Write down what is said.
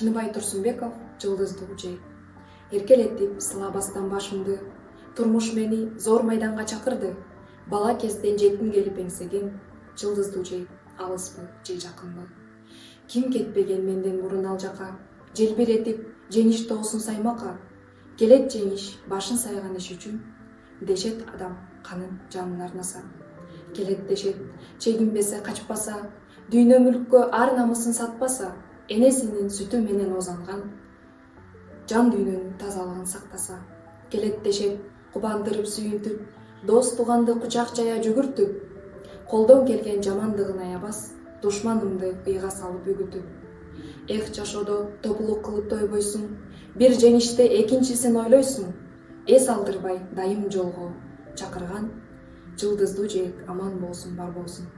Чыныбай Турсунбеков жылдыздуу жей. Эркелетип сылабастан башымды, турмуш мени зор майданга чакырды. Бала кезден жетим келип эңсеген, жылдыздуу жей алыспы же жакынбы. Ким кетпеген менден мурун ал жака, желбиретип жеңиш тоосун саймакка. Келет жеңиш башын сайган иш үчүн, дешет адам канын жанын арнаса. Келет дешет чегинбесе качпаса, дүйнө мүлккө ар намысын сатпаса, энесинин сүтү менен озанган, жан дүйнөнүн тазалыгын сактаса. Келет дешет кубандырып сүйүнтүп, дос туганды кучак жая жүгүртүп, колдон келген жамандыгын аябас, душманымды ыйга салып үгүтүп. Эх жашоодо топлук кылып тойбойсуң, бир жеңиште экинчисин ойлойсуң, эс алдырбай дайым жолго чакырган, жылдыздуу жээк аман болсун бар болсун.